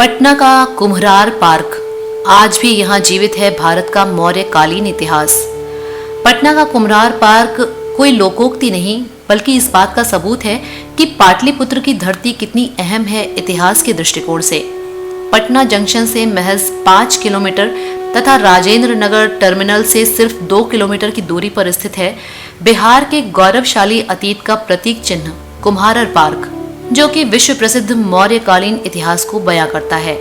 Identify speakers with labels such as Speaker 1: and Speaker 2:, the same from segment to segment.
Speaker 1: पटना का कुम्हरार पार्क आज भी यहाँ जीवित है भारत का मौर्य कालीन इतिहास। पटना का कुम्हरार पार्क कोई लोकोक्ति नहीं बल्कि इस बात का सबूत है कि पाटलिपुत्र की धरती कितनी अहम है इतिहास के दृष्टिकोण से। पटना जंक्शन से महज 5 किलोमीटर तथा राजेंद्र नगर टर्मिनल से सिर्फ 2 किलोमीटर की दूरी पर स्थित है बिहार के गौरवशाली अतीत का प्रतीक चिन्ह कुम्हारर पार्क, जो कि विश्व प्रसिद्ध मौर्यकालीन इतिहास को बयां करता है।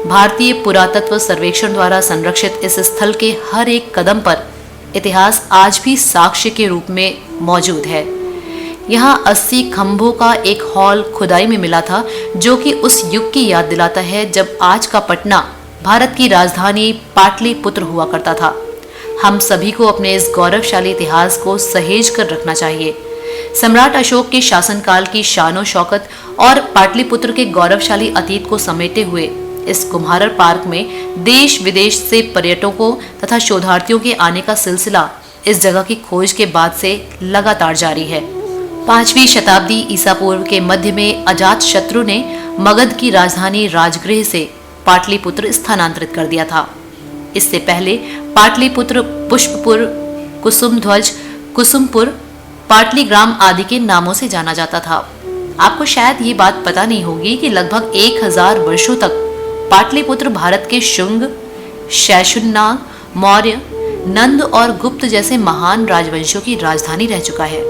Speaker 1: भारतीय पुरातत्व सर्वेक्षण द्वारा संरक्षित इस स्थल के हर एक कदम पर इतिहास आज भी साक्ष्य के रूप में मौजूद है। यहाँ 80 खंभों का एक हॉल खुदाई में मिला था, जो कि उस युग की याद दिलाता है जब आज का पटना भारत की राजधानी पाटलिपुत्र हुआ करता था। हम सभी को अपने इस गौरवशाली इतिहास को सहेज कर रखना चाहिए। सम्राट अशोक के शासनकाल की शानो शौकत और पाटलिपुत्र के गौरवशाली अतीत को समेटे हुए इस कुम्हारर पार्क में देश विदेश से पर्यटकों तथा शोधार्थियों के आने का सिलसिला इस जगह की खोज के बाद से लगातार जारी है। 5वीं शताब्दी ईसा पूर्व के मध्य में अजात शत्रु ने मगध की राजधानी राजगृह से पाटलिपुत्र स्थानांतरित कर दिया था। इससे पहले पाटलिपुत्र पुष्पपुर, कुसुमध्वज, कुसुमपुर, पाटलीग्राम आदि के नामों से जाना जाता था। आपको शायद ये बात पता नहीं होगी कि लगभग 1000 वर्षों तक पाटलिपुत्र भारत के शुंग, शैशुन्नाग, मौर्य, नंद और गुप्त जैसे महान राजवंशों की राजधानी रह चुका है।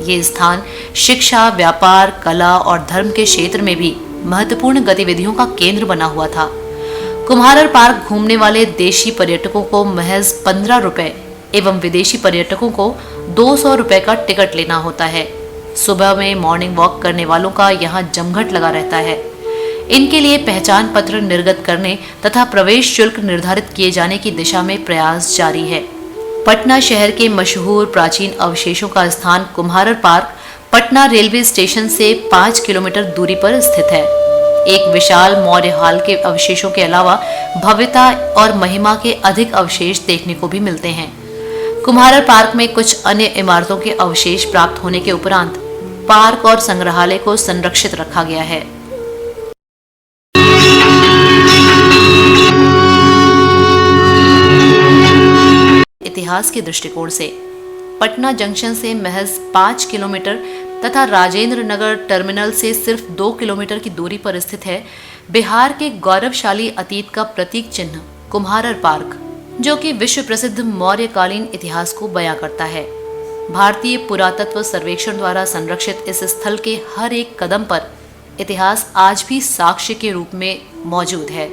Speaker 1: ये स्थान शिक्षा, व्यापार, कला और धर्म के क्षेत्र में भी महत्वपूर्ण गतिविधियों का केंद्र बना हुआ था। कुम्हारर पार्क घूमने वाले देशी पर्यटकों को महज 15 रुपए एवं विदेशी पर्यटकों को 200 रुपए का टिकट लेना होता है। सुबह में मॉर्निंग वॉक करने वालों का यहाँ जमघट लगा रहता है। इनके लिए पहचान पत्र निर्गत करने तथा प्रवेश शुल्क निर्धारित किए जाने की दिशा में प्रयास जारी है। पटना शहर के मशहूर प्राचीन अवशेषों का स्थान कुम्हारर पार्क पटना रेलवे स्टेशन से 5 किलोमीटर दूरी पर स्थित है। एक विशाल मौर्य हाल के अवशेषों के अलावा भव्यता और महिमा के अधिक अवशेष देखने को भी मिलते हैं। कुम्हारर पार्क में कुछ अन्य इमारतों के अवशेष प्राप्त होने के उपरांत पार्क और संग्रहालय को संरक्षित रखा गया है। इतिहास के दृष्टिकोण से पटना जंक्शन से महज 5 किलोमीटर तथा राजेंद्र नगर टर्मिनल से सिर्फ 2 किलोमीटर की दूरी पर स्थित है बिहार के गौरवशाली अतीत का प्रतीक चिन्ह कुम्हारर पार्क, जो कि विश्व प्रसिद्ध मौर्यकालीन इतिहास को बयां करता है। भारतीय पुरातत्व सर्वेक्षण द्वारा संरक्षित इस स्थल के हर एक कदम पर इतिहास आज भी साक्ष्य के रूप में मौजूद है।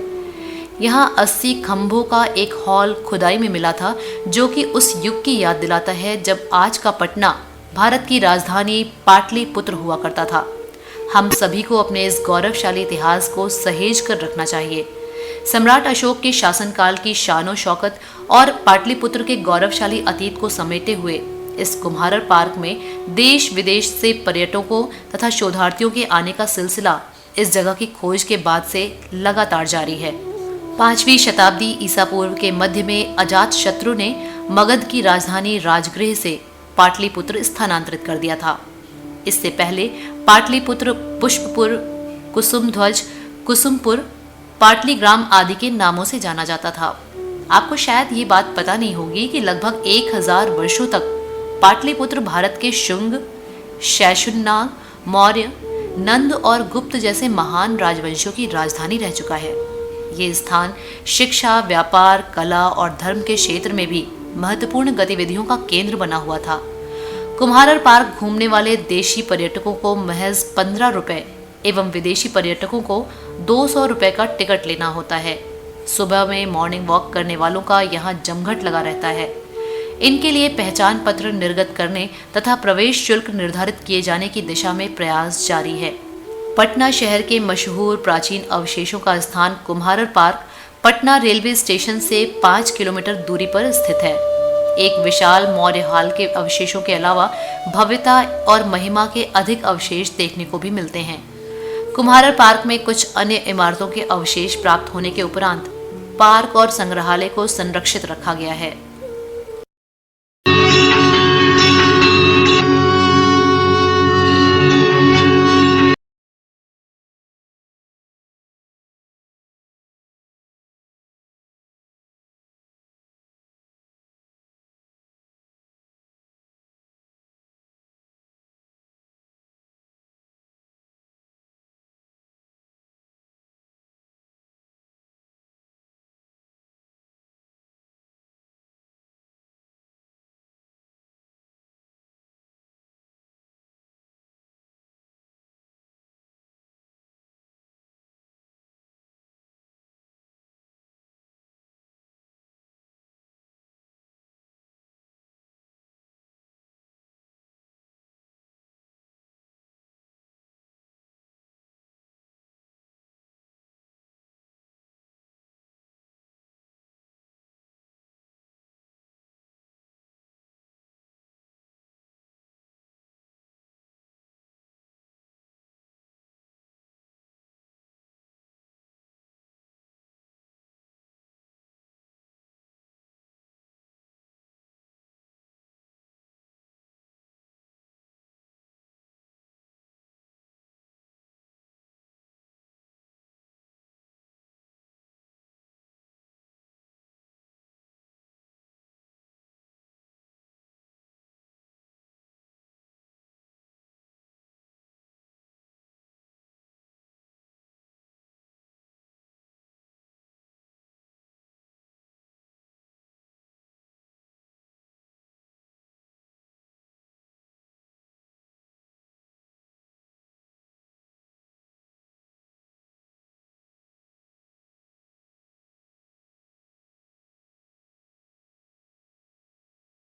Speaker 1: यहाँ 80 खंभों का एक हॉल खुदाई में मिला था, जो कि उस युग की याद दिलाता है जब आज का पटना भारत की राजधानी पाटलिपुत्र हुआ करता था। हम सभी को अपने इस गौरवशाली इतिहास को सहेज कर रखना चाहिए। सम्राट अशोक के शासनकाल की शानो शौकत और पाटलिपुत्र के गौरवशाली अतीत को समेटे हुए इस कुम्हारर पार्क में देश विदेश से पर्यटकों तथा शोधार्थियों के आने का सिलसिला इस जगह की खोज के बाद से लगातार जारी है। 5वीं शताब्दी ईसा पूर्व के मध्य में अजात शत्रु ने मगध की राजधानी राजगृह से पाटलिपुत्र स्थानांतरित कर दिया था। इससे पहले पाटलिपुत्र पुष्पपुर, कुसुमध्वज, कुसुमपुर, पाटलीग्राम आदि के नामों से जाना जाता था। आपको शायद ये बात पता नहीं होगी कि लगभग 1000 वर्षों तक पाटलिपुत्र भारत के शुंग, शैशुन्नाग, मौर्य, नंद और गुप्त जैसे महान राजवंशों की राजधानी रह चुका है। ये स्थान शिक्षा, व्यापार, कला और धर्म के क्षेत्र में भी महत्वपूर्ण गतिविधियों का केंद्र बना हुआ था। कुम्हारर पार्क घूमने वाले देशी पर्यटकों को महज 15 रुपए एवं विदेशी पर्यटकों को 200 रुपए का टिकट लेना होता है। सुबह में मॉर्निंग वॉक करने वालों का यहाँ जमघट लगा रहता है। इनके लिए पहचान पत्र निर्गत करने तथा प्रवेश शुल्क निर्धारित किए जाने की दिशा में प्रयास जारी है। पटना शहर के मशहूर प्राचीन अवशेषों का स्थान कुम्हारर पार्क पटना रेलवे स्टेशन से 5 किलोमीटर दूरी पर स्थित है। एक विशाल मौर्य हाल के अवशेषों के अलावा भव्यता और महिमा के अधिक अवशेष देखने को भी मिलते हैं। कुम्हारर पार्क में कुछ अन्य इमारतों के अवशेष प्राप्त होने के उपरांत पार्क और संग्रहालय को संरक्षित रखा गया है।